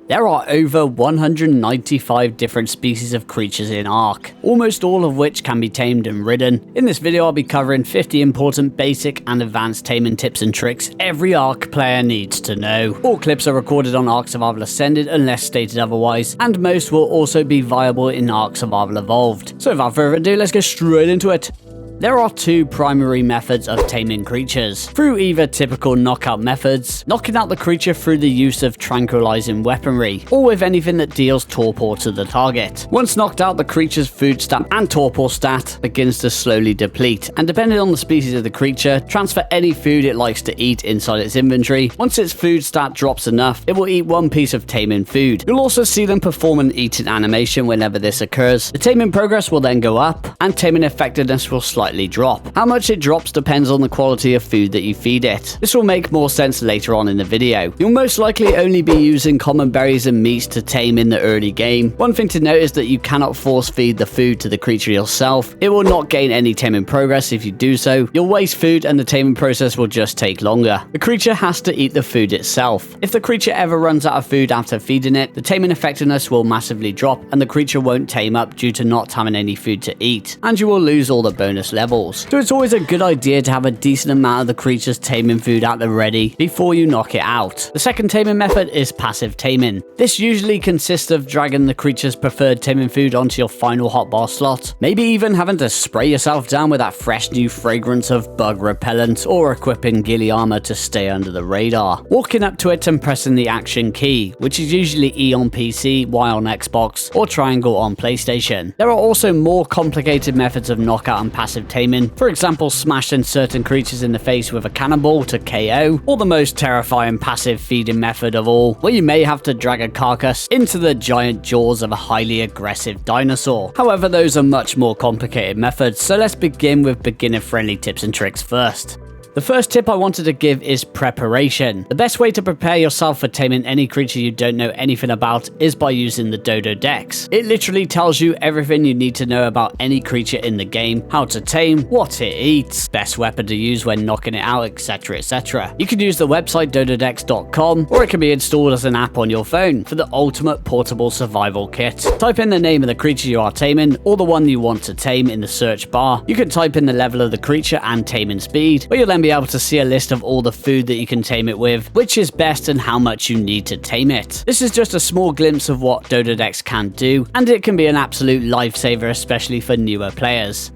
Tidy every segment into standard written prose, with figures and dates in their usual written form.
There are over 195 different species of creatures in ARK, almost all of which can be tamed and ridden. In this video I'll be covering 50 important basic and advanced taming tips and tricks every ARK player needs to know. All clips are recorded on ARK Survival Ascended unless stated otherwise, and most will also be viable in ARK Survival Evolved. So without further ado, let's get straight into it. There are two primary methods of taming creatures, through either typical knockout methods, knocking out the creature through the use of tranquilizing weaponry, or with anything that deals torpor to the target. Once knocked out, the creature's food stat and torpor stat begins to slowly deplete, and depending on the species of the creature, transfer any food it likes to eat inside its inventory. Once its food stat drops enough, it will eat one piece of taming food. You'll also see them perform an eating animation whenever this occurs. The taming progress will then go up, and taming effectiveness will slightly drop. How much it drops depends on the quality of food that you feed it. This will make more sense later on in the video. You'll most likely only be using common berries and meats to tame in the early game. One thing to note is that you cannot force feed the food to the creature yourself. It will not gain any taming progress if you do so. You'll waste food and the taming process will just take longer. The creature has to eat the food itself. If the creature ever runs out of food after feeding it, the taming effectiveness will massively drop and the creature won't tame up due to not having any food to eat, and you will lose all the bonus levels. So it's always a good idea to have a decent amount of the creature's taming food at the ready before you knock it out. The second taming method is passive taming. This usually consists of dragging the creature's preferred taming food onto your final hotbar slot, maybe even having to spray yourself down with that fresh new fragrance of bug repellent, or equipping ghillie armor to stay under the radar. Walking up to it and pressing the action key, which is usually E on PC, Y on Xbox, or triangle on PlayStation. There are also more complicated methods of knockout and passive taming, for example smashing certain creatures in the face with a cannonball to KO, or the most terrifying passive feeding method of all, where you may have to drag a carcass into the giant jaws of a highly aggressive dinosaur. However, those are much more complicated methods, so let's begin with beginner friendly tips and tricks first. The first tip I wanted to give is preparation. The best way to prepare yourself for taming any creature you don't know anything about is by using the Dododex. It literally tells you everything you need to know about any creature in the game, how to tame, what it eats, best weapon to use when knocking it out, etc, etc. You can use the website dododex.com, or it can be installed as an app on your phone for the ultimate portable survival kit. Type in the name of the creature you are taming, or the one you want to tame in the search bar. You can type in the level of the creature and taming speed, where you'll then be able to see a list of all the food that you can tame it with, which is best and how much you need to tame it. This is just a small glimpse of what Dododex can do, and it can be an absolute lifesaver, especially for newer players.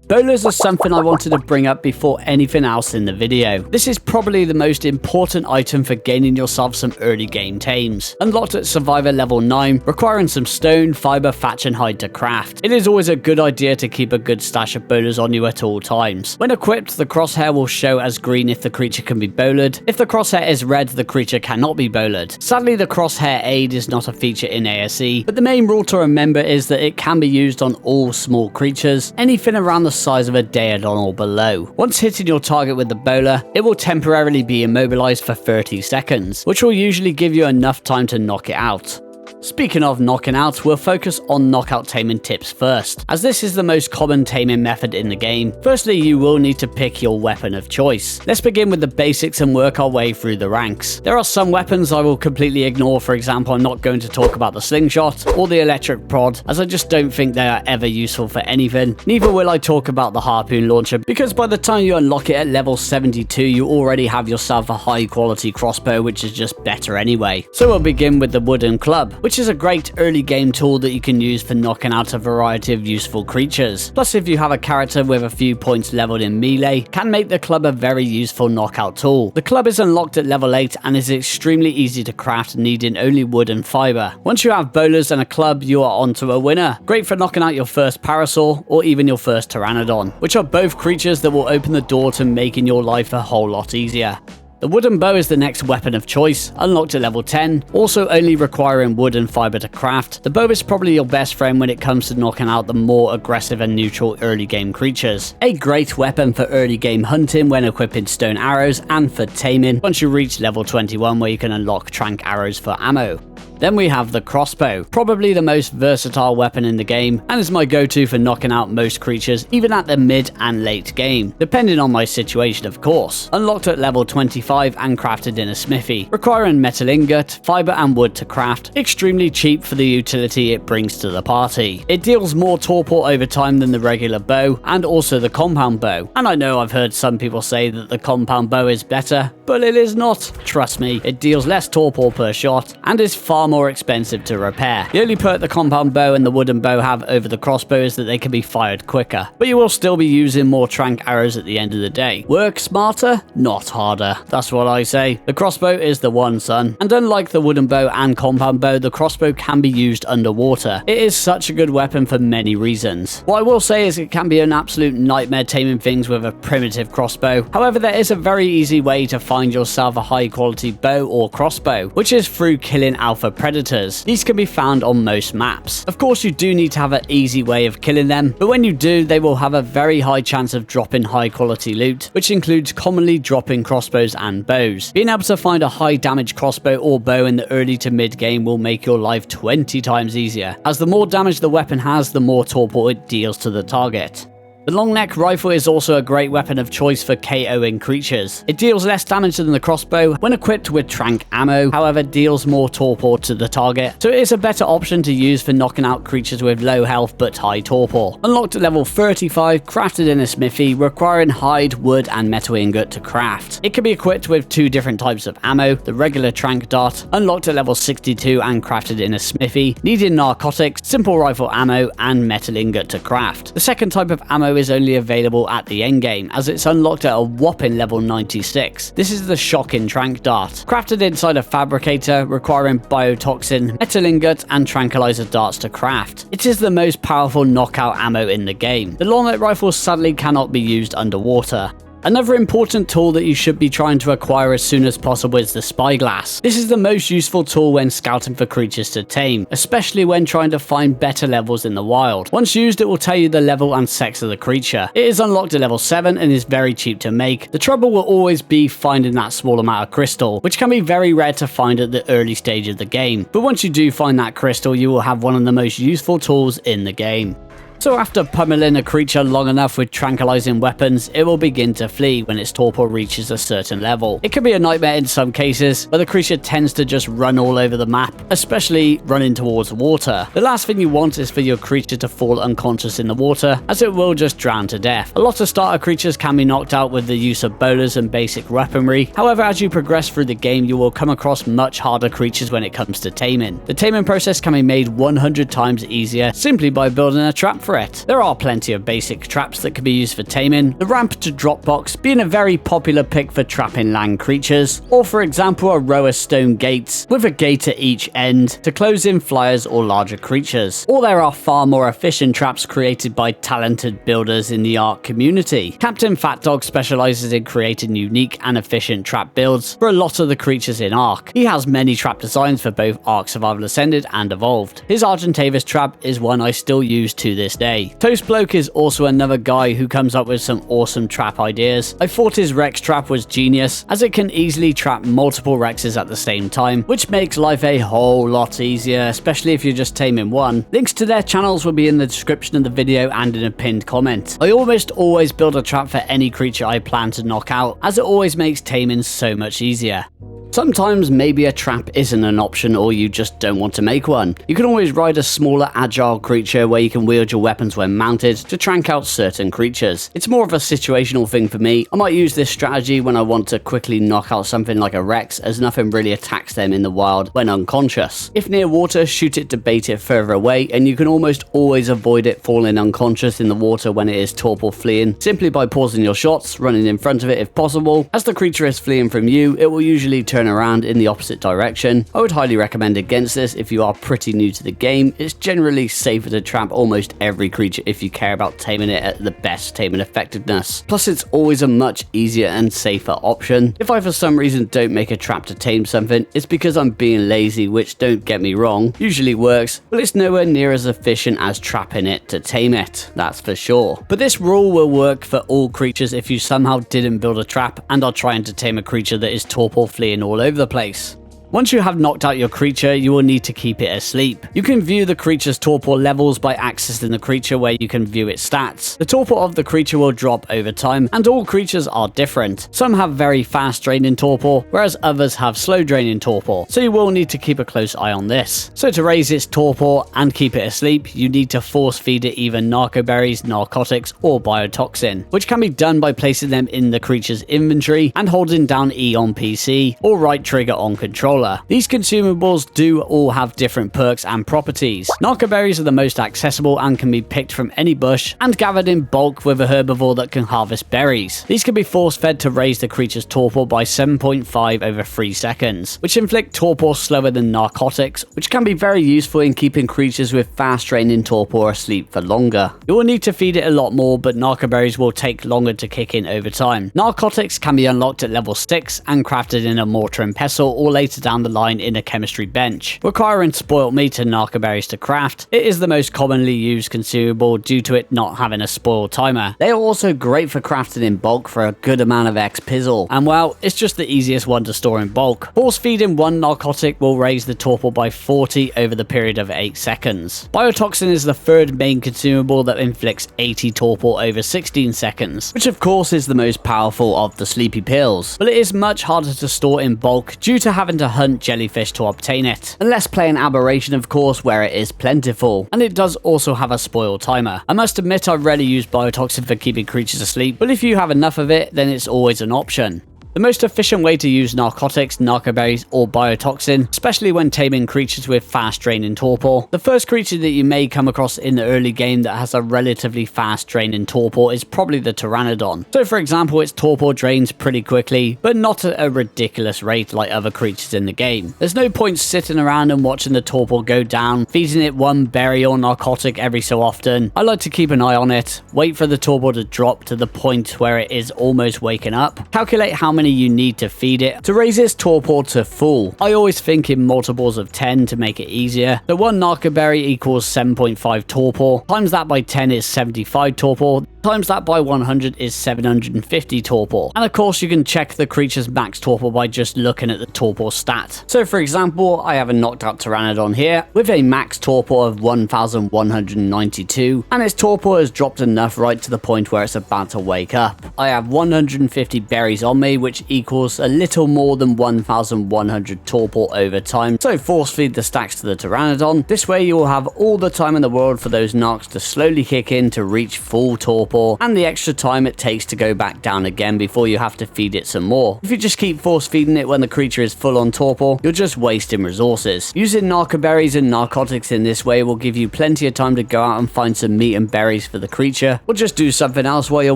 Bolas is something I wanted to bring up before anything else in the video. This is probably the most important item for gaining yourself some early game tames. Unlocked at Survivor level 9, requiring some stone, fiber, thatch and hide to craft. It is always a good idea to keep a good stash of bolas on you at all times. When equipped, the crosshair will show as green if the creature can be bolaed. If the crosshair is red, the creature cannot be bolaed. Sadly, the crosshair aid is not a feature in ASE, but the main rule to remember is that it can be used on all small creatures, anything around the size of a Daeodon or below. Once hitting your target with the bola, it will temporarily be immobilized for 30 seconds, which will usually give you enough time to knock it out. Speaking of knocking out, we'll focus on knockout taming tips first, as this is the most common taming method in the game. Firstly, you will need to pick your weapon of choice. Let's begin with the basics and work our way through the ranks. There are some weapons I will completely ignore. For example, I'm not going to talk about the slingshot or the electric prod, as I just don't think they are ever useful for anything. Neither will I talk about the harpoon launcher, because by the time you unlock it at level 72, you already have yourself a high quality crossbow, which is just better anyway. So we'll begin with the wooden club, which is a great early game tool that you can use for knocking out a variety of useful creatures. Plus, if you have a character with a few points leveled in melee, can make the club a very useful knockout tool. The club is unlocked at level 8 and is extremely easy to craft, needing only wood and fiber. Once you have bolas and a club, you are onto a winner. Great for knocking out your first parasaur or even your first pteranodon, which are both creatures that will open the door to making your life a whole lot easier. The wooden bow is the next weapon of choice, unlocked at level 10, also only requiring wood and fiber to craft. The bow is probably your best friend when it comes to knocking out the more aggressive and neutral early game creatures. A great weapon for early game hunting when equipping stone arrows, and for taming once you reach level 21, where you can unlock Tranq arrows for ammo. Then we have the Crossbow, probably the most versatile weapon in the game, and is my go-to for knocking out most creatures, even at the mid and late game, depending on my situation of course. Unlocked at level 25 and crafted in a smithy, requiring metal ingot, fiber and wood to craft, extremely cheap for the utility it brings to the party. It deals more torpor over time than the regular bow, and also the compound bow, and I know I've heard some people say that the compound bow is better, but it is not. Trust me, it deals less torpor per shot, and is far more expensive to repair. The only perk the compound bow and the wooden bow have over the crossbow is that they can be fired quicker, but you will still be using more Tranq arrows at the end of the day. Work smarter, not harder. That's what I say. The crossbow is the one, son. And unlike the wooden bow and compound bow, the crossbow can be used underwater. It is such a good weapon for many reasons. What I will say is it can be an absolute nightmare taming things with a primitive crossbow. However, there is a very easy way to find yourself a high quality bow or crossbow, which is through killing alpha predators. These can be found on most maps. Of course, you do need to have an easy way of killing them, but when you do, they will have a very high chance of dropping high quality loot, which includes commonly dropping crossbows and bows. Being able to find a high damage crossbow or bow in the early to mid game will make your life 20 times easier, as the more damage the weapon has, the more torpor it deals to the target. The Longneck Rifle is also a great weapon of choice for KOing creatures. It deals less damage than the crossbow when equipped with Tranq ammo, however deals more torpor to the target, so it is a better option to use for knocking out creatures with low health but high torpor. Unlocked at level 35, crafted in a smithy, requiring hide, wood and metal ingot to craft. It can be equipped with two different types of ammo, the regular Tranq dart, unlocked at level 62 and crafted in a smithy, needing narcotics, simple rifle ammo and metal ingot to craft. The second type of ammo is only available at the endgame, as it's unlocked at a whopping level 96. This is the shocking Tranq dart, crafted inside a fabricator, requiring biotoxin, metal ingot and tranquilizer darts to craft. It is the most powerful knockout ammo in the game. The Longneck Rifle sadly cannot be used underwater. Another important tool that you should be trying to acquire as soon as possible is the Spyglass. This is the most useful tool when scouting for creatures to tame, especially when trying to find better levels in the wild. Once used, it will tell you the level and sex of the creature. It is unlocked at level 7 and is very cheap to make. The trouble will always be finding that small amount of crystal, which can be very rare to find at the early stage of the game. But once you do find that crystal, you will have one of the most useful tools in the game. So after pummeling a creature long enough with tranquilizing weapons, it will begin to flee when its torpor reaches a certain level. It can be a nightmare in some cases, where the creature tends to just run all over the map, especially running towards water. The last thing you want is for your creature to fall unconscious in the water, as it will just drown to death. A lot of starter creatures can be knocked out with the use of bolas and basic weaponry. However, as you progress through the game, you will come across much harder creatures when it comes to taming. The taming process can be made 100 times easier simply by building a trap for it. There are plenty of basic traps that can be used for taming, the ramp to drop box being a very popular pick for trapping land creatures, or for example a row of stone gates with a gate at each end to close in flyers or larger creatures. Or there are far more efficient traps created by talented builders in the ARK community. Captain Fat Dog specializes in creating unique and efficient trap builds for a lot of the creatures in ARK. He has many trap designs for both ARK Survival Ascended and Evolved. His Argentavis trap is one I still use to this day. Toast Bloke is also another guy who comes up with some awesome trap ideas. I thought his Rex trap was genius, as it can easily trap multiple Rexes at the same time, which makes life a whole lot easier, especially if you're just taming one. Links to their channels will be in the description of the video and in a pinned comment. I almost always build a trap for any creature I plan to knock out, as it always makes taming so much easier. Sometimes maybe a trap isn't an option, or you just don't want to make one. You can always ride a smaller agile creature where you can wield your weapons when mounted to trank out certain creatures. It's more of a situational thing for me. I might use this strategy when I want to quickly knock out something like a Rex, as nothing really attacks them in the wild when unconscious. If near water, shoot it to bait it further away, and you can almost always avoid it falling unconscious in the water when it is torpor fleeing, simply by pausing your shots, running in front of it if possible. As the creature is fleeing from you, it will usually turn around in the opposite direction. I would highly recommend against this if you are pretty new to the game. It's generally safer to trap almost every creature if you care about taming it at the best taming effectiveness. Plus, it's always a much easier and safer option. If I for some reason don't make a trap to tame something, it's because I'm being lazy, which, don't get me wrong, usually works, but it's nowhere near as efficient as trapping it to tame it, that's for sure. But this rule will work for all creatures if you somehow didn't build a trap and are trying to tame a creature that is torpor fleeing all over the place. Once you have knocked out your creature, you will need to keep it asleep. You can view the creature's torpor levels by accessing the creature where you can view its stats. The torpor of the creature will drop over time, and all creatures are different. Some have very fast draining torpor, whereas others have slow draining torpor, so you will need to keep a close eye on this. So to raise its torpor and keep it asleep, you need to force feed it either Narcoberries, Narcotics, or Biotoxin, which can be done by placing them in the creature's inventory and holding down E on PC or right trigger on controller. These consumables do all have different perks and properties. Narcoberries are the most accessible and can be picked from any bush and gathered in bulk with a herbivore that can harvest berries. These can be force fed to raise the creature's torpor by 7.5 over 3 seconds, which inflict torpor slower than Narcotics, which can be very useful in keeping creatures with fast draining torpor asleep for longer. You will need to feed it a lot more, but Narcoberries will take longer to kick in over time. Narcotics can be unlocked at level 6 and crafted in a mortar and pestle or later down the line in a chemistry bench. Requiring spoiled meat and Narcoberries to craft, it is the most commonly used consumable due to it not having a spoil timer. They are also great for crafting in bulk for a good amount of XP, and well, it's just the easiest one to store in bulk. Force feeding one Narcotic will raise the torpor by 40 over the period of 8 seconds. Biotoxin is the third main consumable that inflicts 80 torpor over 16 seconds, which of course is the most powerful of the sleepy pills, but it is much harder to store in bulk due to having to hunt jellyfish to obtain it, unless playing Aberration of course, where it is plentiful, and it does also have a spoil timer. I must admit I rarely use Biotoxin for keeping creatures asleep, but if you have enough of it, then it's always an option. The most efficient way to use Narcotics, Narcoberries, or Biotoxin, especially when taming creatures with fast draining torpor. The first creature that you may come across in the early game that has a relatively fast draining torpor is probably the Pteranodon. So for example, its torpor drains pretty quickly, but not at a ridiculous rate like other creatures in the game. There's no point sitting around and watching the torpor go down, feeding it one berry or narcotic every so often. I like to keep an eye on it, wait for the torpor to drop to the point where it is almost waking up, calculate how many you need to feed it to raise its torpor to full. I always think in multiples of 10 to make it easier. So one Narcoberry equals 7.5 torpor, times that by 10 is 75 torpor, times that by 100 is 750 torpor. And of course you can check the creature's max torpor by just looking at the torpor stat. So for example, I have a knocked out Pteranodon here with a max torpor of 1192, and its torpor has dropped enough right to the point where it's about to wake up. I have 150 berries on me, which equals a little more than 1100 torpor over time. So force feed the stacks to the Pteranodon. This way you will have all the time in the world for those narcs to slowly kick in to reach full torpor, and the extra time it takes to go back down again before you have to feed it some more. If you just keep force feeding it when the creature is full on torpor, you're just wasting resources. Using Narcoberries and Narcotics in this way will give you plenty of time to go out and find some meat and berries for the creature, or just do something else while you're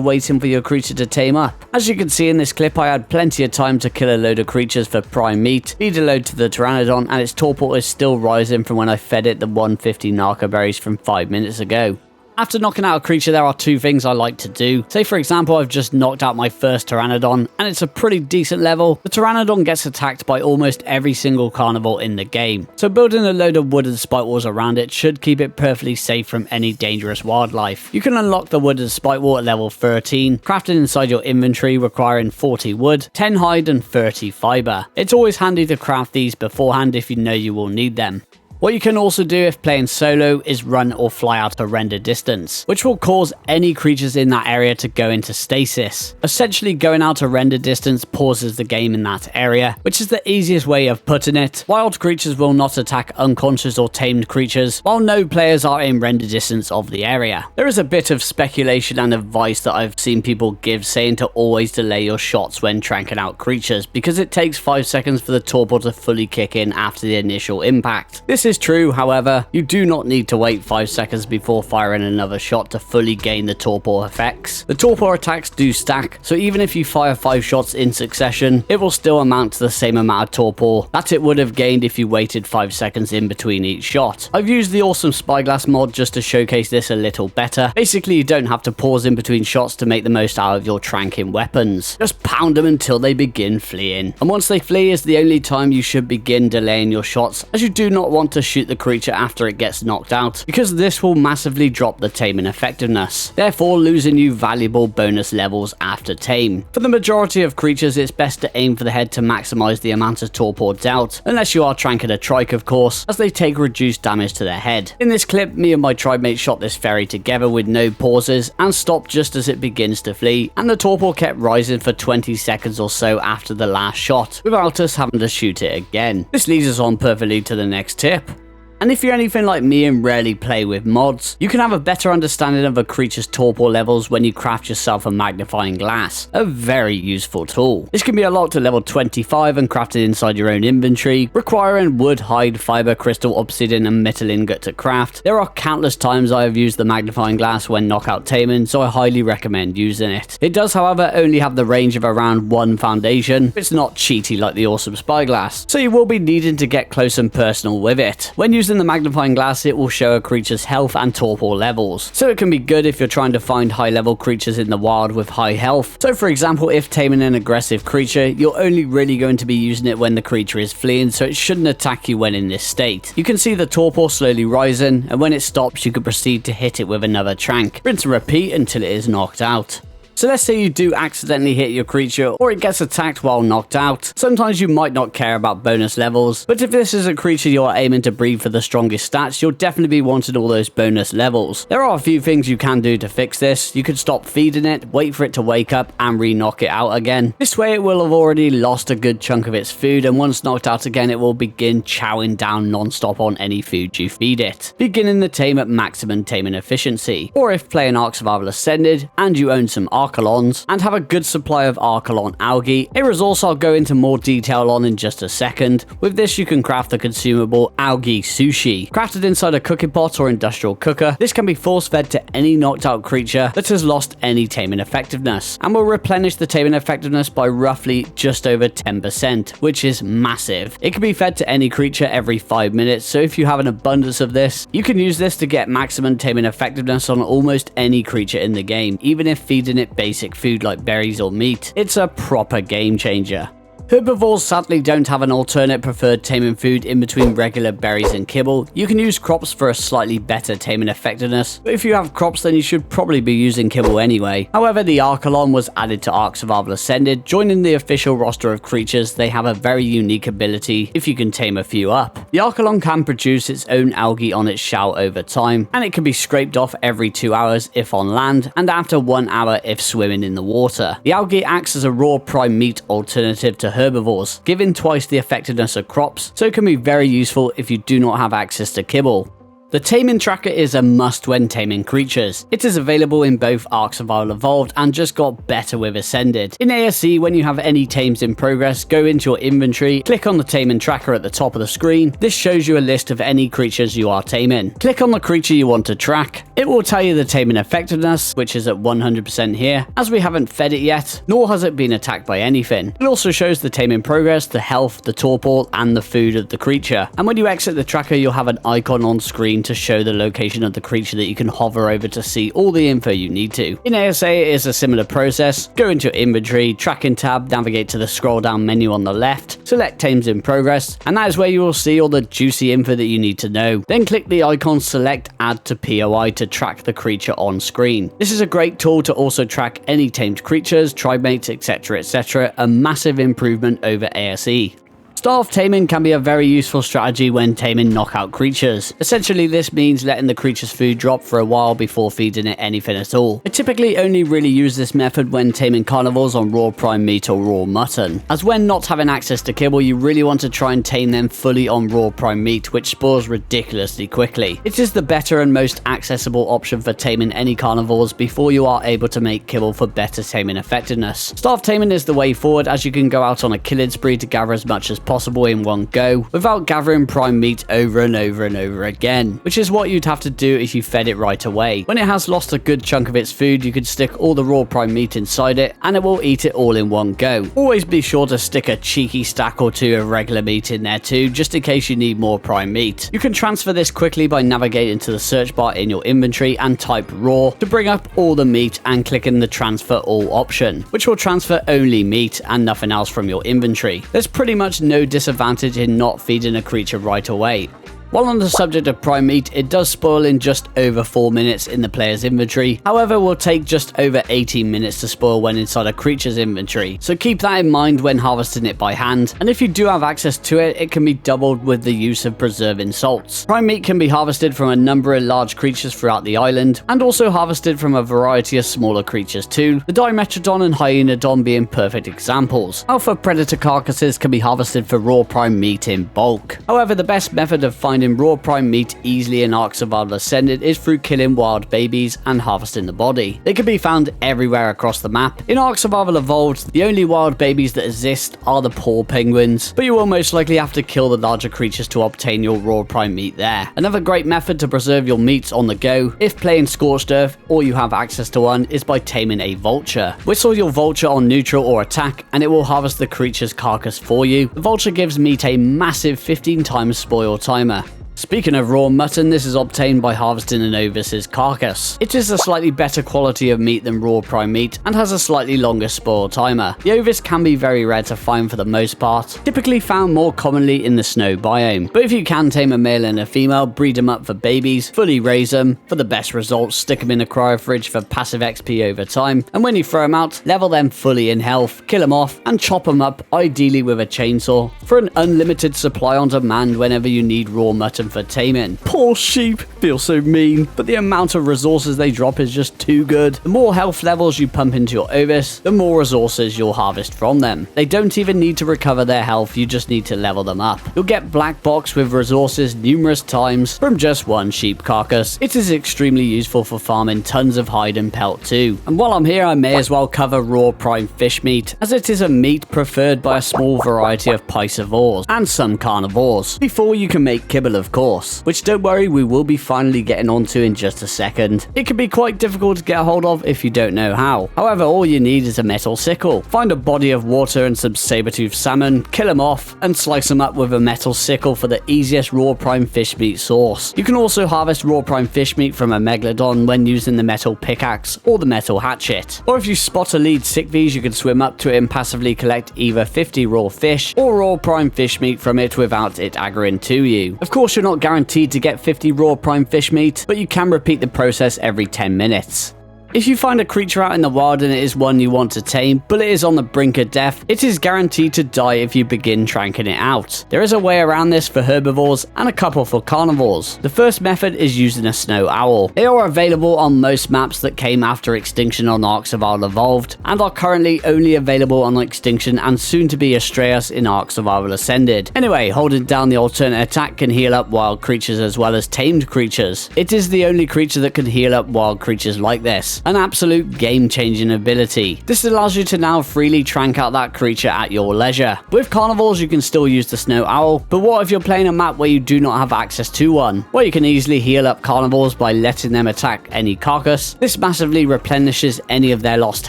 waiting for your creature to tame up. As you can see in this clip, I had plenty of time to kill a load of creatures for prime meat, feed a load to the Pteranodon, and its torpor is still rising from when I fed it the 150 Narcoberries from 5 minutes ago. After knocking out a creature, there are two things I like to do. Say for example, I've just knocked out my first Pteranodon, and it's a pretty decent level. The Pteranodon gets attacked by almost every single carnivore in the game, so building a load of wooden spike walls around it should keep it perfectly safe from any dangerous wildlife. You can unlock the wooden spike wall at level 13, crafted inside your inventory requiring 40 wood, 10 hide and 30 fiber. It's always handy to craft these beforehand if you know you will need them. What you can also do if playing solo is run or fly out a render distance, which will cause any creatures in that area to go into stasis. Essentially, going out a render distance pauses the game in that area, which is the easiest way of putting it. Wild creatures will not attack unconscious or tamed creatures, while no players are in render distance of the area. There is a bit of speculation and advice that I've seen people give saying to always delay your shots when tranking out creatures, because it takes 5 seconds for the torpor to fully kick in after the initial impact. This is true, however, you do not need to wait 5 seconds before firing another shot to fully gain the torpor effects. The torpor attacks do stack, so even if you fire 5 shots in succession, it will still amount to the same amount of torpor that it would have gained if you waited 5 seconds in between each shot. I've used the awesome Spyglass mod just to showcase this a little better. Basically, you don't have to pause in between shots to make the most out of your tranking weapons. Just pound them until they begin fleeing. And once they flee is the only time you should begin delaying your shots, as you do not want to shoot the creature after it gets knocked out, because this will massively drop the taming effectiveness, therefore losing you valuable bonus levels after tame. For the majority of creatures, it's best to aim for the head to maximize the amount of torpor dealt, unless you are tranking a trike of course, as they take reduced damage to their head. In this clip, me and my tribe mate shot this fairy together with no pauses, and stopped just as it begins to flee, and the torpor kept rising for 20 seconds or so after the last shot, without us having to shoot it again. This leads us on perfectly to the next tip. And if you're anything like me and rarely play with mods, you can have a better understanding of a creature's torpor levels when you craft yourself a Magnifying Glass, a very useful tool. This can be unlocked at level 25 and crafted inside your own inventory, requiring wood, hide, fiber, crystal, obsidian and metal ingot to craft. There are countless times I have used the Magnifying Glass when knockout taming, so I highly recommend using it. It does however only have the range of around 1 foundation. It's not cheaty like the awesome Spyglass, so you will be needing to get close and personal with it. When using the Magnifying Glass, it will show a creature's health and torpor levels, so it can be good if you're trying to find high level creatures in the wild with high health. So for example, if taming an aggressive creature, you're only really going to be using it when the creature is fleeing, so it shouldn't attack you when in this state. You can see the torpor slowly rising, and when it stops you can proceed to hit it with another Tranq. Rinse and repeat until it is knocked out. So let's say you do accidentally hit your creature, or it gets attacked while knocked out. Sometimes you might not care about bonus levels, but if this is a creature you're aiming to breed for the strongest stats, you'll definitely be wanting all those bonus levels. There are a few things you can do to fix this. You could stop feeding it, wait for it to wake up, and re-knock it out again. This way it will have already lost a good chunk of its food, and once knocked out again it will begin chowing down non-stop on any food you feed it, beginning the tame at maximum taming efficiency. Or if playing Ark Survival Ascended, and you own some Archelons, and have a good supply of Archelon Algae, a resource I'll go into more detail on in just a second. With this you can craft the consumable Algae Sushi. Crafted inside a cooking pot or industrial cooker, this can be force fed to any knocked out creature that has lost any taming effectiveness, and will replenish the taming effectiveness by roughly just over 10%, which is massive. It can be fed to any creature every 5 minutes, so if you have an abundance of this, you can use this to get maximum taming effectiveness on almost any creature in the game, even if feeding it basic food like berries or meat. It's a proper game changer. Herbivores sadly don't have an alternate preferred taming food in between regular berries and kibble. You can use crops for a slightly better taming effectiveness, but if you have crops then you should probably be using kibble anyway. However, the Archelon was added to Ark Survival Ascended. Joining the official roster of creatures, they have a very unique ability if you can tame a few up. The Archelon can produce its own algae on its shell over time, and it can be scraped off every 2 hours if on land, and after 1 hour if swimming in the water. The algae acts as a raw prime meat alternative to herbivores, giving twice the effectiveness of crops, so it can be very useful if you do not have access to kibble. The Taming Tracker is a must when taming creatures. It is available in both Ark Survival Evolved and just got better with Ascended. In ASC, when you have any tames in progress, go into your inventory, click on the Taming Tracker at the top of the screen. This shows you a list of any creatures you are taming. Click on the creature you want to track. It will tell you the taming effectiveness, which is at 100% here, as we haven't fed it yet, nor has it been attacked by anything. It also shows the taming progress, the health, the torpor, and the food of the creature. And when you exit the tracker, you'll have an icon on screen to show the location of the creature that you can hover over to see all the info you need to. In ASA, it is a similar process. Go into your inventory, tracking tab, navigate to the scroll down menu on the left, select Tames in Progress, and that is where you will see all the juicy info that you need to know. Then click the icon Select Add to POI to track the creature on screen. This is a great tool to also track any tamed creatures, tribe mates, etc., a massive improvement over ASE. Starve taming can be a very useful strategy when taming knockout creatures. Essentially, this means letting the creature's food drop for a while before feeding it anything at all. I typically only really use this method when taming carnivores on raw prime meat or raw mutton, as when not having access to kibble, you really want to try and tame them fully on raw prime meat, which spoils ridiculously quickly. It is the better and most accessible option for taming any carnivores before you are able to make kibble for better taming effectiveness. Starve taming is the way forward, as you can go out on a killing spree to gather as much as possible in one go without gathering prime meat over and over again, which is what you'd have to do if you fed it right away. When it has lost a good chunk of its food, you could stick all the raw prime meat inside it and it will eat it all in one go. Always be sure to stick a cheeky stack or two of regular meat in there too, just in case you need more prime meat. You can transfer this quickly by navigating to the search bar in your inventory and type raw to bring up all the meat and clicking the transfer all option, which will transfer only meat and nothing else from your inventory. There's pretty much no disadvantage in not feeding a creature right away. While on the subject of prime meat, it does spoil in just over 4 minutes in the player's inventory, however will take just over 18 minutes to spoil when inside a creature's inventory, so keep that in mind when harvesting it by hand, and if you do have access to it, it can be doubled with the use of preserving salts. Prime meat can be harvested from a number of large creatures throughout the island, and also harvested from a variety of smaller creatures too, the Dimetrodon and Hyenodon being perfect examples. Alpha predator carcasses can be harvested for raw prime meat in bulk. However, the best method of finding raw prime meat easily in ARK Survival Ascended is through killing wild babies and harvesting the body. They can be found everywhere across the map. In ARK Survival Evolved, the only wild babies that exist are the poor penguins, but you will most likely have to kill the larger creatures to obtain your raw prime meat there. Another great method to preserve your meats on the go, if playing Scorched Earth or you have access to one, is by taming a vulture. Whistle your vulture on neutral or attack and it will harvest the creature's carcass for you. The vulture gives meat a massive 15 times spoil timer. Speaking of raw mutton, this is obtained by harvesting an ovis's carcass. It is a slightly better quality of meat than raw prime meat and has a slightly longer spoil timer. The ovis can be very rare to find for the most part, typically found more commonly in the snow biome. But if you can tame a male and a female, breed them up for babies, fully raise them, for the best results stick them in a cryo fridge for passive XP over time, and when you throw them out, level them fully in health, kill them off, and chop them up, ideally with a chainsaw, for an unlimited supply on demand whenever you need raw mutton for taming. Poor sheep, feel so mean, but the amount of resources they drop is just too good. The more health levels you pump into your ovis, the more resources you'll harvest from them. They don't even need to recover their health, you just need to level them up. You'll get black box with resources numerous times from just one sheep carcass. It is extremely useful for farming tons of hide and pelt too. And while I'm here, I may as well cover raw prime fish meat, as it is a meat preferred by a small variety of piscivores and some carnivores, before you can make kibble of course, which don't worry, we will be finally getting onto in just a second. It can be quite difficult to get a hold of if you don't know how. However, all you need is a metal sickle. Find a body of water and some saber-toothed salmon, kill them off, and slice them up with a metal sickle for the easiest raw prime fish meat source. You can also harvest raw prime fish meat from a megalodon when using the metal pickaxe or the metal hatchet. Or if you spot a lead sickvies, you can swim up to it and passively collect either 50 raw fish or raw prime fish meat from it without it aggroing to you. Of course, you're not guaranteed to get 50 raw prime fish meat, but you can repeat the process every 10 minutes. If you find a creature out in the wild and it is one you want to tame, but it is on the brink of death, it is guaranteed to die if you begin tranking it out. There is a way around this for herbivores and a couple for carnivores. The first method is using a snow owl. They are available on most maps that came after extinction on ARK Survival Evolved, and are currently only available on extinction and soon to be Astraeus in ARK Survival Ascended. Anyway, holding down the alternate attack can heal up wild creatures as well as tamed creatures. It is the only creature that can heal up wild creatures like this. An absolute game-changing ability. This allows you to now freely trank out that creature at your leisure. With carnivores, you can still use the snow owl, but what if you're playing a map where you do not have access to one? Well, you can easily heal up carnivores by letting them attack any carcass. This massively replenishes any of their lost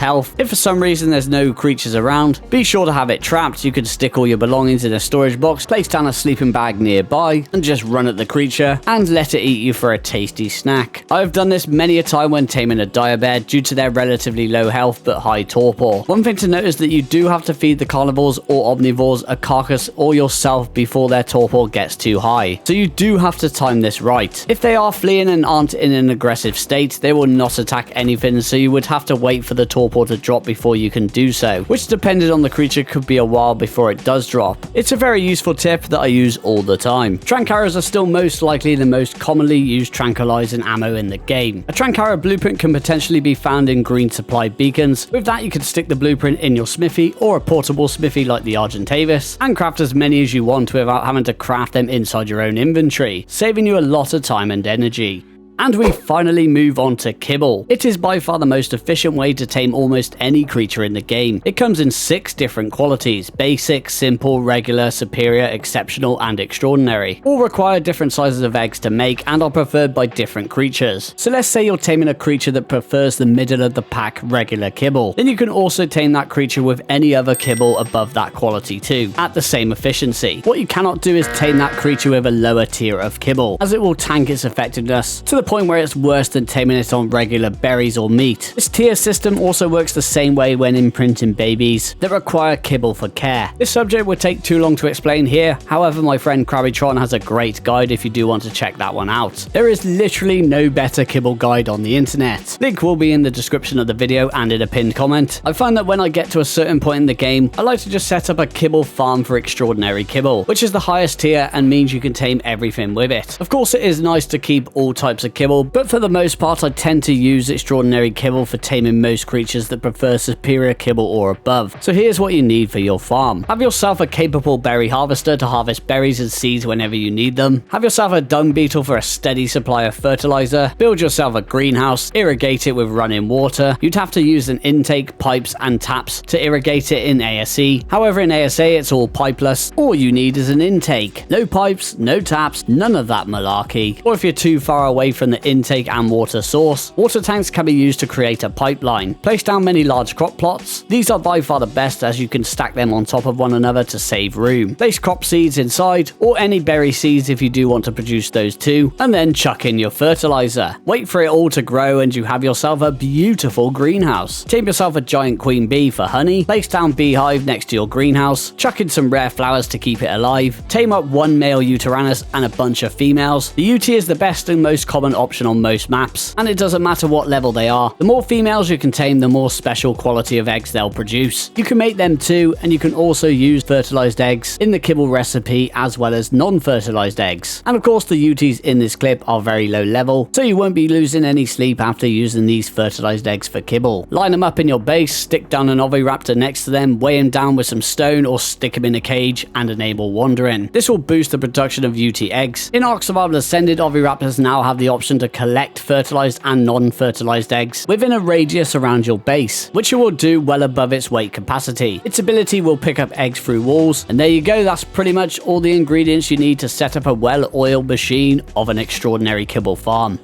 health. If for some reason there's no creatures around, be sure to have it trapped. You can stick all your belongings in a storage box, place down a sleeping bag nearby, and just run at the creature and let it eat you for a tasty snack. I've done this many a time when taming a diabed due to their relatively low health but high torpor. One thing to note is that you do have to feed the carnivores or omnivores a carcass or yourself before their torpor gets too high, so you do have to time this right. If they are fleeing and aren't in an aggressive state, they will not attack anything, so you would have to wait for the torpor to drop before you can do so, which depending on the creature could be a while before it does drop. It's a very useful tip that I use all the time. Tranq arrows are still most likely the most commonly used tranquilizing ammo in the game. A Tranq arrow blueprint can potentially be found in green supply beacons. With that, you can stick the blueprint in your smithy or a portable smithy like the Argentavis and craft as many as you want without having to craft them inside your own inventory, saving you a lot of time and energy. And we finally move on to Kibble. It is by far the most efficient way to tame almost any creature in the game. It comes in 6 different qualities: basic, simple, regular, superior, exceptional, and extraordinary. All require different sizes of eggs to make and are preferred by different creatures. So let's say you're taming a creature that prefers the middle of the pack regular kibble. Then you can also tame that creature with any other kibble above that quality too, at the same efficiency. What you cannot do is tame that creature with a lower tier of kibble, as it will tank its effectiveness to the point where it's worse than taming it on regular berries or meat. This tier system also works the same way when imprinting babies that require kibble for care. This subject would take too long to explain here, however my friend Krabbytron has a great guide if you do want to check that one out. There is literally no better kibble guide on the internet. Link will be in the description of the video and in a pinned comment. I find that when I get to a certain point in the game, I like to just set up a kibble farm for extraordinary kibble, which is the highest tier and means you can tame everything with it. Of course, it is nice to keep all types of kibble, but for the most part I tend to use extraordinary kibble for taming most creatures that prefer superior kibble or above. So here's what you need for your farm. Have yourself a capable berry harvester to harvest berries and seeds whenever you need them. Have yourself a dung beetle for a steady supply of fertilizer. Build yourself a greenhouse, irrigate it with running water. You'd have to use an intake, pipes and taps to irrigate it in ASE. However, in ASA it's all pipeless. All you need is an intake. No pipes, no taps, none of that malarkey. Or if you're too far away from the intake and water source, water tanks can be used to create a pipeline. Place down many large crop plots. These are by far the best as you can stack them on top of one another to save room. Place crop seeds inside, or any berry seeds if you do want to produce those too, and then chuck in your fertilizer. Wait for it all to grow and you have yourself a beautiful greenhouse. Tame yourself a giant queen bee for honey. Place down beehive next to your greenhouse. Chuck in some rare flowers to keep it alive. Tame up one male Yutyrannus and a bunch of females. The UT is the best and most common option on most maps, and it doesn't matter what level they are. The more females you can tame, the more special quality of eggs they'll produce. You can make them too, and you can also use fertilized eggs in the kibble recipe as well as non-fertilized eggs. And of course the UTs in this clip are very low level, so you won't be losing any sleep after using these fertilized eggs for kibble. Line them up in your base, stick down an oviraptor next to them, weigh him down with some stone or stick him in a cage and enable wandering. This will boost the production of UT eggs. In Ark Survival Ascended, oviraptors now have the option to collect fertilized and non-fertilized eggs within a radius around your base, which it will do well above its weight capacity. Its ability will pick up eggs through walls, and there you go, that's pretty much all the ingredients you need to set up a well-oiled machine of an extraordinary kibble farm.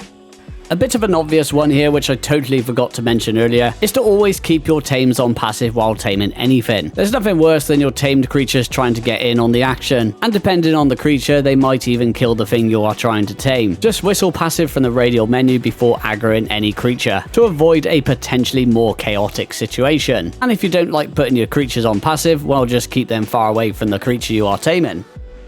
A bit of an obvious one here, which I totally forgot to mention earlier, is to always keep your tames on passive while taming anything. There's nothing worse than your tamed creatures trying to get in on the action, and depending on the creature, they might even kill the thing you are trying to tame. Just whistle passive from the radial menu before aggroing any creature, to avoid a potentially more chaotic situation. And if you don't like putting your creatures on passive, well, just keep them far away from the creature you are taming.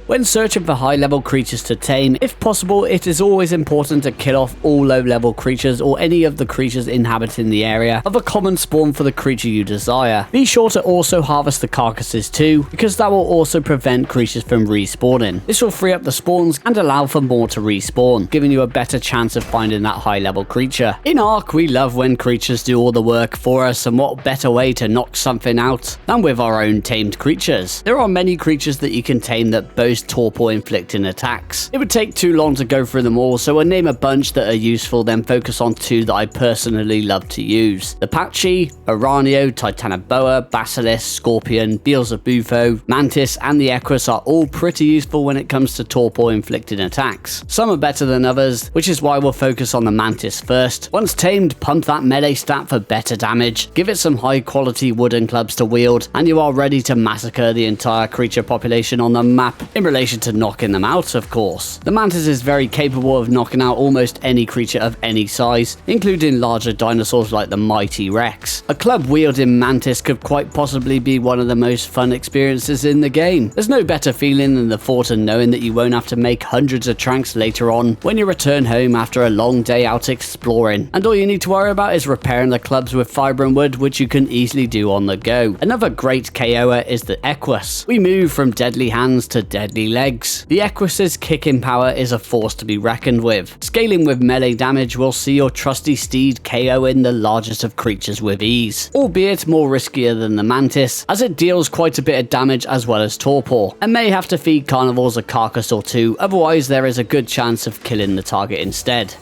When searching for high-level creatures to tame, if possible, it is always important to kill off all low-level creatures or any of the creatures inhabiting the area of a common spawn for the creature you desire. Be sure to also harvest the carcasses too, because that will also prevent creatures from respawning. This will free up the spawns and allow for more to respawn, giving you a better chance of finding that high-level creature. In Ark, we love when creatures do all the work for us, and what better way to knock something out than with our own tamed creatures. There are many creatures that you can tame that boast torpor inflicting attacks. It would take too long to go through them all, so I'll name a bunch that are useful, then focus on two that I personally love to use. The Patchy, Aranio, Titanoboa, Basilisk, Scorpion, Beelzebufo, Mantis, and the Equus are all pretty useful when it comes to torpor inflicting attacks. Some are better than others, which is why we'll focus on the Mantis first. Once tamed, pump that melee stat for better damage, give it some high quality wooden clubs to wield, and you are ready to massacre the entire creature population on the map, in relation to knocking them out, of course. The Mantis is very capable of knocking out almost any creature of any size, including larger dinosaurs like the mighty Rex. A club wielding Mantis could quite possibly be one of the most fun experiences in the game. There's no better feeling than the thought of knowing that you won't have to make hundreds of Tranqs later on when you return home after a long day out exploring, and all you need to worry about is repairing the clubs with fibre and wood, which you can easily do on the go. Another great KOer is the Equus. We move from deadly hands to deadly legs. The Equus's kicking power is a force to be reckoned with. Scaling with melee damage will see your trusty steed KOing the largest of creatures with ease, albeit more riskier than the Mantis, as it deals quite a bit of damage as well as torpor, and may have to feed carnivores a carcass or two, otherwise there is a good chance of killing the target instead.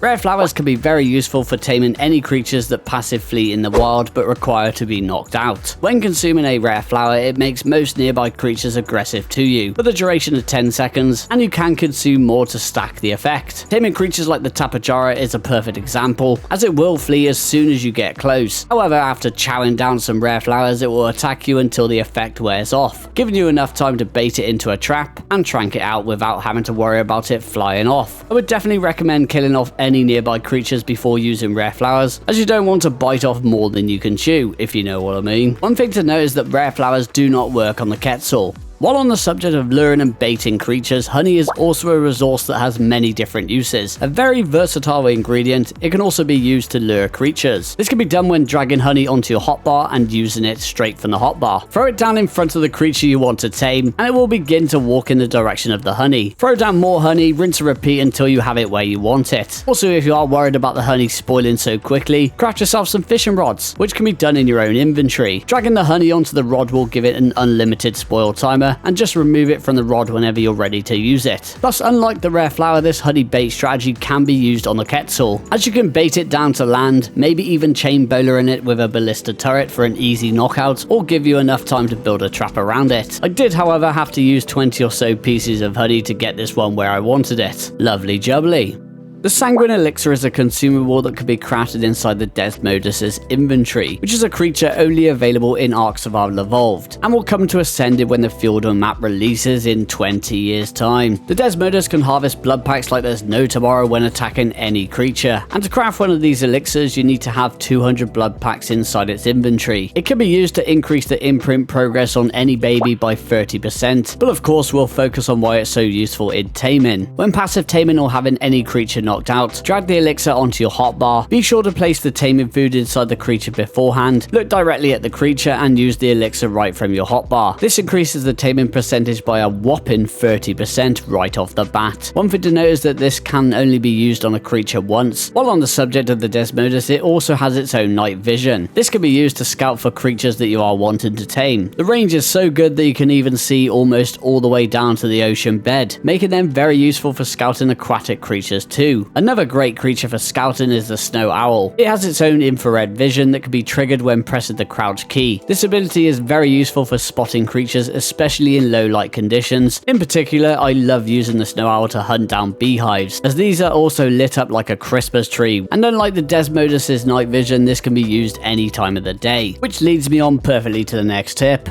Rare flowers can be very useful for taming any creatures that passive flee in the wild but require to be knocked out. When consuming a rare flower, it makes most nearby creatures aggressive to you, for the duration of 10 seconds, and you can consume more to stack the effect. Taming creatures like the Tapajara is a perfect example, as it will flee as soon as you get close. However, after chowing down some rare flowers, it will attack you until the effect wears off, giving you enough time to bait it into a trap and trank it out without having to worry about it flying off. I would definitely recommend killing off any any nearby creatures before using rare flowers, as you don't want to bite off more than you can chew, if you know what I mean. One thing to note is that rare flowers do not work on the Quetzal. While on the subject of luring and baiting creatures, honey is also a resource that has many different uses. A very versatile ingredient, it can also be used to lure creatures. This can be done when dragging honey onto your hotbar and using it straight from the hotbar. Throw it down in front of the creature you want to tame, and it will begin to walk in the direction of the honey. Throw down more honey, rinse and repeat until you have it where you want it. Also, if you are worried about the honey spoiling so quickly, craft yourself some fishing rods, which can be done in your own inventory. Dragging the honey onto the rod will give it an unlimited spoil timer, and just remove it from the rod whenever you're ready to use it. Plus, unlike the rare flower, this honey bait strategy can be used on the Quetzal, as you can bait it down to land, maybe even chain bowler in it with a ballista turret for an easy knockout, or give you enough time to build a trap around it. I did, however, have to use 20 or so pieces of honey to get this one where I wanted it. Lovely jubbly. The Sanguine Elixir is a consumable that can be crafted inside the Desmodus' inventory, which is a creature only available in ARK Survival Evolved, and will come to Ascended when the Fjordan map releases in 20 years' time. The Desmodus can harvest blood packs like there's no tomorrow when attacking any creature, and to craft one of these elixirs you need to have 200 blood packs inside its inventory. It can be used to increase the imprint progress on any baby by 30%, but of course we'll focus on why it's so useful in taming. When passive taming or having any creature knocked out, drag the elixir onto your hotbar. Be sure to place the taming food inside the creature beforehand. Look directly at the creature and use the elixir right from your hotbar. This increases the taming percentage by a whopping 30% right off the bat. One thing to note is that this can only be used on a creature once. While on the subject of the Desmodus, it also has its own night vision. This can be used to scout for creatures that you are wanting to tame. The range is so good that you can even see almost all the way down to the ocean bed, making them very useful for scouting aquatic creatures too. Another great creature for scouting is the snow owl. It has its own infrared vision that can be triggered when pressing the crouch key. This ability is very useful for spotting creatures, especially in low light conditions. In particular, I love using the snow owl to hunt down beehives, as these are also lit up like a Christmas tree, and unlike the Desmodus' night vision, this can be used any time of the day, which leads me on perfectly to the next tip.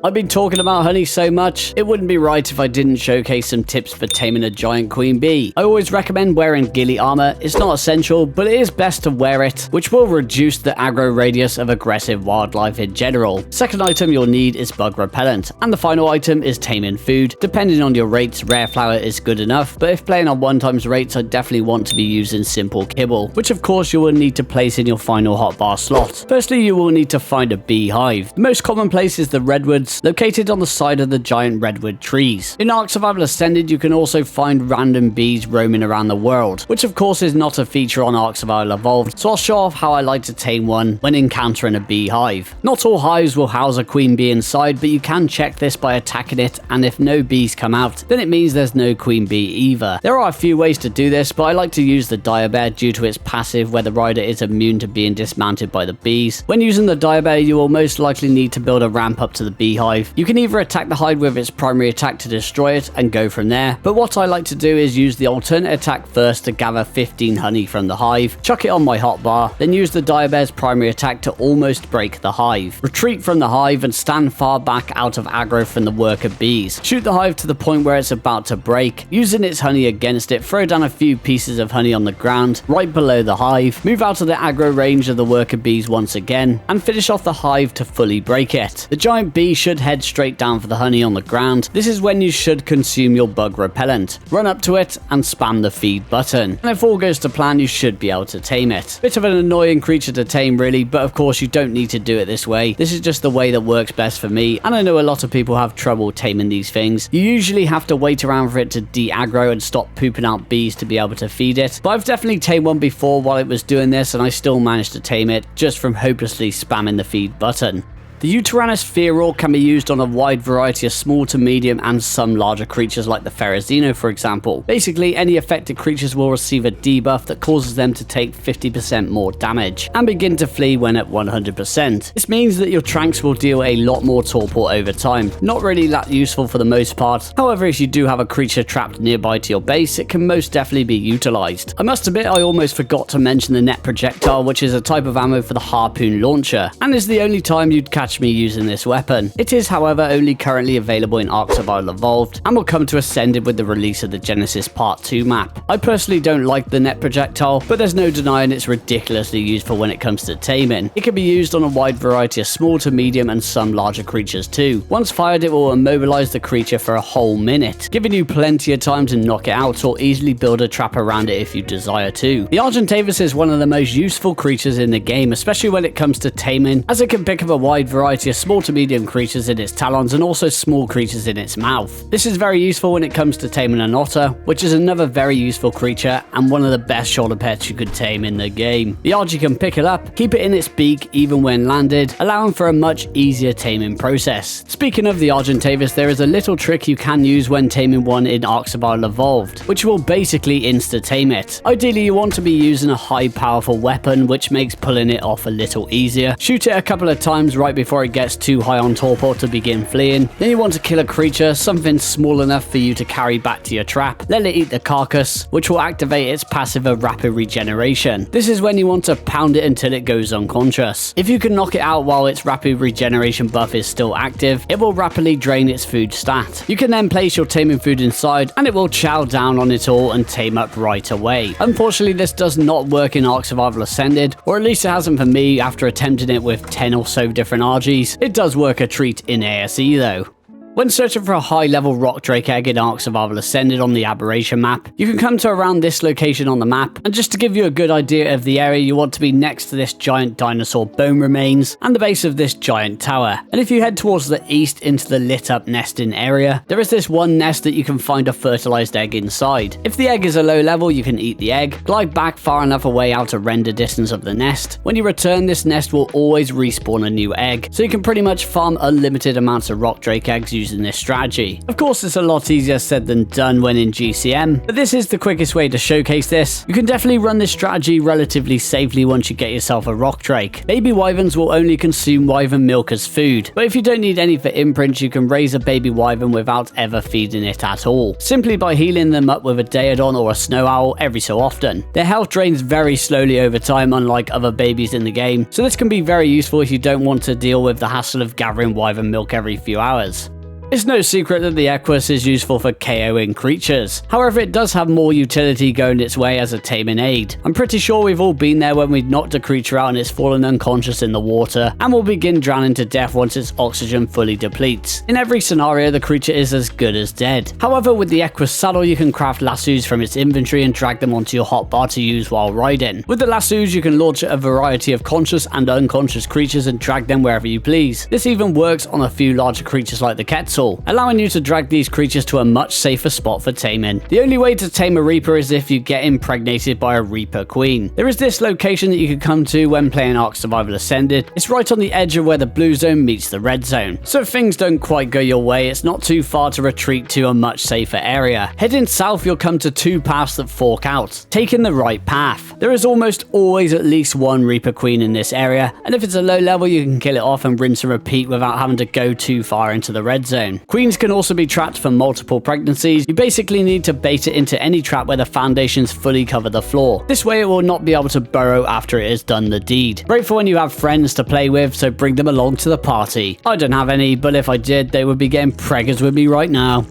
I've been talking about honey so much, it wouldn't be right if I didn't showcase some tips for taming a giant queen bee. I always recommend wearing ghillie armor. It's not essential, but it is best to wear it, which will reduce the aggro radius of aggressive wildlife in general. Second item you'll need is bug repellent, and the final item is taming food. Depending on your rates, rare flour is good enough, but if playing on 1x rates, I definitely want to be using simple kibble, which of course you will need to place in your final hotbar slot. Firstly, you will need to find a beehive. The most common place is the redwoods, located on the side of the giant redwood trees. In ARK Survival Ascended, you can also find random bees roaming around the world, which of course is not a feature on ARK Survival Evolved, so I'll show off how I like to tame one when encountering a beehive. Not all hives will house a queen bee inside, but you can check this by attacking it, and if no bees come out, then it means there's no queen bee either. There are a few ways to do this, but I like to use the diabear due to its passive where the rider is immune to being dismounted by the bees. When using the diabear, you will most likely need to build a ramp up to the beehive. You can either attack the hive with its primary attack to destroy it and go from there, but what I like to do is use the alternate attack first to gather 15 honey from the hive, chuck it on my hotbar, then use the diabear's primary attack to almost break the hive. Retreat from the hive and stand far back out of aggro from the worker bees. Shoot the hive to the point where it's about to break. Using its honey against it, throw down a few pieces of honey on the ground right below the hive, move out of the aggro range of the worker bees once again, and finish off the hive to fully break it. The giant bee should head straight down for the honey on the ground. This is when you should consume your bug repellent. Run up to it and spam the feed button. And if all goes to plan, you should be able to tame it. Bit of an annoying creature to tame really, but of course you don't need to do it this way. This is just the way that works best for me, and I know a lot of people have trouble taming these things. You usually have to wait around for it to de-aggro and stop pooping out bees to be able to feed it, but I've definitely tamed one before while it was doing this, and I still managed to tame it just from hopelessly spamming the feed button. The Yutyrannus Feral can be used on a wide variety of small to medium and some larger creatures like the Ferrazino for example. Basically, any affected creatures will receive a debuff that causes them to take 50% more damage and begin to flee when at 100%. This means that your Tranqs will deal a lot more Torpor over time. Not really that useful for the most part. However, if you do have a creature trapped nearby to your base, it can most definitely be utilized. I must admit I almost forgot to mention the net projectile, which is a type of ammo for the harpoon launcher, and is the only time you'd catch catch me using this weapon. It is, however, only currently available in ARK Survival Evolved, and will come to Ascended with the release of the Genesis Part 2 map. I personally don't like the net projectile, but there's no denying it's ridiculously useful when it comes to taming. It can be used on a wide variety of small to medium and some larger creatures too. Once fired, it will immobilize the creature for a whole minute, giving you plenty of time to knock it out or easily build a trap around it if you desire to. The Argentavis is one of the most useful creatures in the game, especially when it comes to taming, as it can pick up a wide variety of small to medium creatures in its talons and also small creatures in its mouth. This is very useful when it comes to taming an otter, which is another very useful creature and one of the best shoulder pets you could tame in the game. The Argy can pick it up, keep it in its beak even when landed, allowing for a much easier taming process. Speaking of the Argentavis, there is a little trick you can use when taming one in ARK Survival Evolved, which will basically insta-tame it. Ideally, you want to be using a high powerful weapon, which makes pulling it off a little easier. Shoot it a couple of times right before it gets too high on Torpor to begin fleeing. Then you want to kill a creature, something small enough for you to carry back to your trap. Let it eat the carcass, which will activate its passive of rapid regeneration. This is when you want to pound it until it goes unconscious. If you can knock it out while its rapid regeneration buff is still active, it will rapidly drain its food stat. You can then place your taming food inside and it will chow down on it all and tame up right away. Unfortunately, this does not work in ARK Survival Ascended, or at least it hasn't for me after attempting it with 10 or so different RGs. It does work a treat in ASE though. When searching for a high-level rock drake egg in ARK Survival Ascended on the Aberration map, you can come to around this location on the map, and just to give you a good idea of the area, you want to be next to this giant dinosaur bone remains and the base of this giant tower. And if you head towards the east into the lit-up nesting area, there is this one nest that you can find a fertilized egg inside. If the egg is a low level, you can eat the egg, glide back far enough away out of render distance of the nest. When you return, this nest will always respawn a new egg, so you can pretty much farm unlimited amounts of rock drake eggs using this strategy. Of course, it's a lot easier said than done when in GCM, but this is the quickest way to showcase this. You can definitely run this strategy relatively safely once you get yourself a rock drake. Baby wyverns will only consume wyvern milk as food, but if you don't need any for imprints, you can raise a baby wyvern without ever feeding it at all, simply by healing them up with a Daeodon or a snow owl every so often. Their health drains very slowly over time, unlike other babies in the game, so this can be very useful if you don't want to deal with the hassle of gathering wyvern milk every few hours. It's no secret that the Equus is useful for KOing creatures. However, it does have more utility going its way as a taming aid. I'm pretty sure we've all been there when we've knocked a creature out and it's fallen unconscious in the water and will begin drowning to death once its oxygen fully depletes. In every scenario, the creature is as good as dead. However, with the Equus saddle, you can craft lassos from its inventory and drag them onto your hotbar to use while riding. With the lassos, you can launch at a variety of conscious and unconscious creatures and drag them wherever you please. This even works on a few larger creatures like the Quetzal, allowing you to drag these creatures to a much safer spot for taming. The only way to tame a Reaper is if you get impregnated by a Reaper Queen. There is this location that you can come to when playing ARK Survival Ascended. It's right on the edge of where the blue zone meets the red zone. So if things don't quite go your way, it's not too far to retreat to a much safer area. Heading south, you'll come to two paths that fork out, taking the right path. There is almost always at least one Reaper Queen in this area, and if it's a low level, you can kill it off and rinse and repeat without having to go too far into the red zone. Queens can also be trapped for multiple pregnancies. You basically need to bait it into any trap where the foundations fully cover the floor. This way it will not be able to burrow after it has done the deed. Great for when you have friends to play with, so bring them along to the party. I don't have any, but if I did, they would be getting preggers with me right now.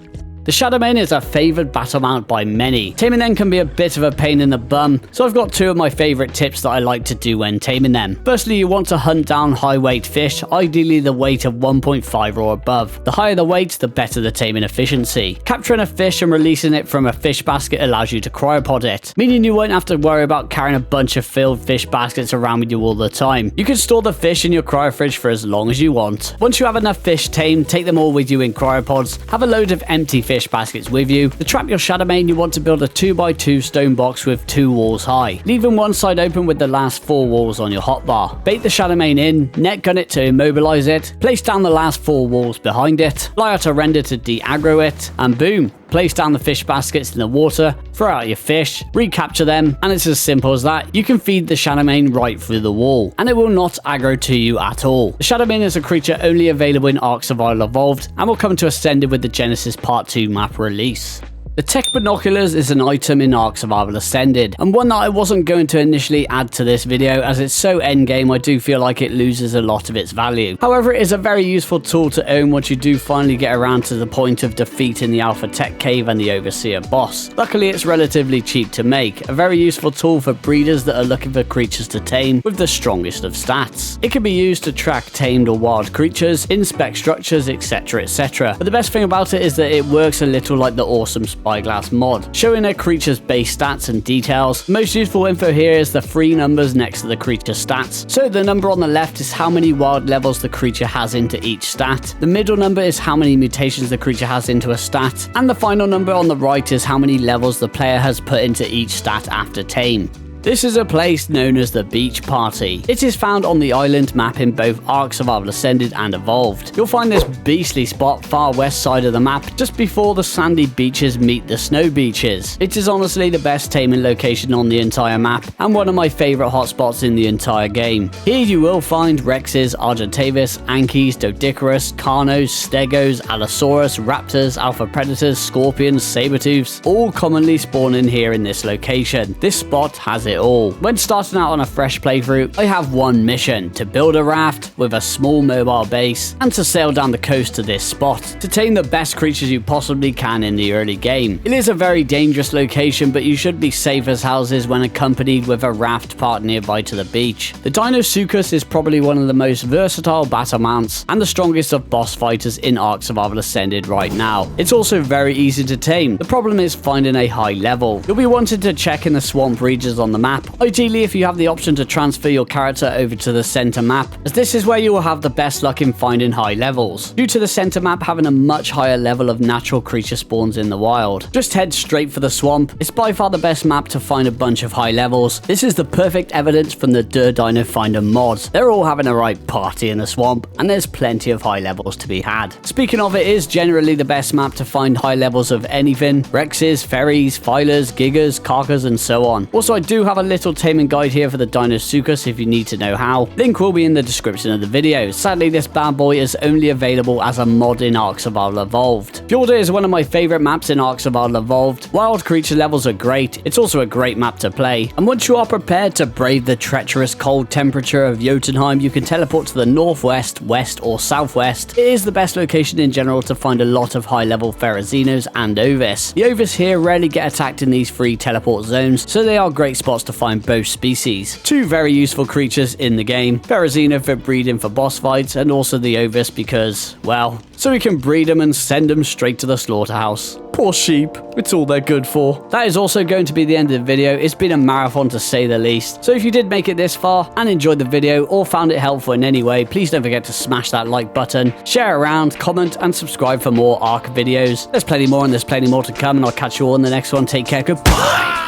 The Shadowmane is a favoured battle mount by many. Taming them can be a bit of a pain in the bum, so I've got two of my favourite tips that I like to do when taming them. Firstly, you want to hunt down high weight fish, ideally the weight of 1.5 or above. The higher the weight, the better the taming efficiency. Capturing a fish and releasing it from a fish basket allows you to cryopod it, meaning you won't have to worry about carrying a bunch of filled fish baskets around with you all the time. You can store the fish in your cryofridge for as long as you want. Once you have enough fish tamed, take them all with you in cryopods, have a load of empty fish baskets with you. To trap your Shadowmane, you want to build a 2x2 stone box with 2 walls high, leaving one side open with the last 4 walls on your hotbar. Bait the Shadowmane in, net gun it to immobilize it, place down the last 4 walls behind it, fly out a render to de-aggro it, and boom, place down the fish baskets in the water, throw out your fish, recapture them, and it's as simple as that. You can feed the Shadowmane right through the wall, and it will not aggro to you at all. The Shadowmane is a creature only available in ARK Survival Evolved, and will come to Ascended with the Genesis Part 2 map release. The The Tek Binoculars is an item in ARK Survival Ascended, and one that I wasn't going to initially add to this video as it's so endgame I do feel like it loses a lot of its value. However, it is a very useful tool to own once you do finally get around to the point of defeating the Alpha Tech Cave and the Overseer boss. Luckily it's relatively cheap to make, a very useful tool for breeders that are looking for creatures to tame with the strongest of stats. It can be used to track tamed or wild creatures, inspect structures, etc, etc. But the best thing about it is that it works a little like the awesome Spyglass mod, showing a creature's base stats and details. The most useful info here is the 3 numbers next to the creature stats. So the number on the left is how many wild levels the creature has into each stat, the middle number is how many mutations the creature has into a stat, and the final number on the right is how many levels the player has put into each stat after tame. This is a place known as the Beach Party. It is found on the island map in both ARK Survival Ascended and Evolved. You'll find this beastly spot far west side of the map, just before the sandy beaches meet the snow beaches. It is honestly the best taming location on the entire map, and one of my favourite hotspots in the entire game. Here you will find Rexes, Argentavis, Ankies, Dododex, Carnos, Stegos, Allosaurus, Raptors, Alpha Predators, Scorpions, Sabertooths, all commonly spawning here in this location. This spot has it all. When starting out on a fresh playthrough, I have one mission: to build a raft with a small mobile base and to sail down the coast to this spot to tame the best creatures you possibly can in the early game. It is a very dangerous location, but you should be safe as houses when accompanied with a raft parked nearby to the beach. The Dinosuchus is probably one of the most versatile battle mounts and the strongest of boss fighters in ARK Survival Ascended right now. It's also very easy to tame. The problem is finding a high level. You'll be wanting to check in the swamp regions on the map, ideally if you have the option to transfer your character over to the center map, as this is where you will have the best luck in finding high levels, due to the center map having a much higher level of natural creature spawns in the wild. Just head straight for the swamp. It's by far the best map to find a bunch of high levels. This is the perfect evidence from the Dino Finder mods. They're all having a right party in the swamp, and there's plenty of high levels to be had. Speaking of, it is generally the best map to find high levels of anything: Rexes, Ferries, Filers, Gigas, Carkas, and so on. Also, I do have a little taming guide here for the Dinosuchus if you need to know how. Link will be in the description of the video. Sadly, this bad boy is only available as a mod in ARK Survival Evolved. Fjorda is one of my favourite maps in ARK Survival Evolved. Wild creature levels are great. It's also a great map to play. And once you are prepared to brave the treacherous cold temperature of Jotunheim, you can teleport to the northwest, west, or southwest. It is the best location in general to find a lot of high level Pharazinos and Ovis. The Ovis here rarely get attacked in these free teleport zones, so they are great spots to find both species. 2 very useful creatures in the game: Pharazino for breeding for boss fights, and also the Ovis because, well, so we can breed them and send them straight to the slaughterhouse. Poor sheep, it's all they're good for. That is also going to be the end of the video. It's been a marathon to say the least. So if you did make it this far and enjoyed the video or found it helpful in any way, please don't forget to smash that like button, share around, comment, and subscribe for more ARK videos. There's plenty more and there's plenty more to come, and I'll catch you all in the next one. Take care, goodbye!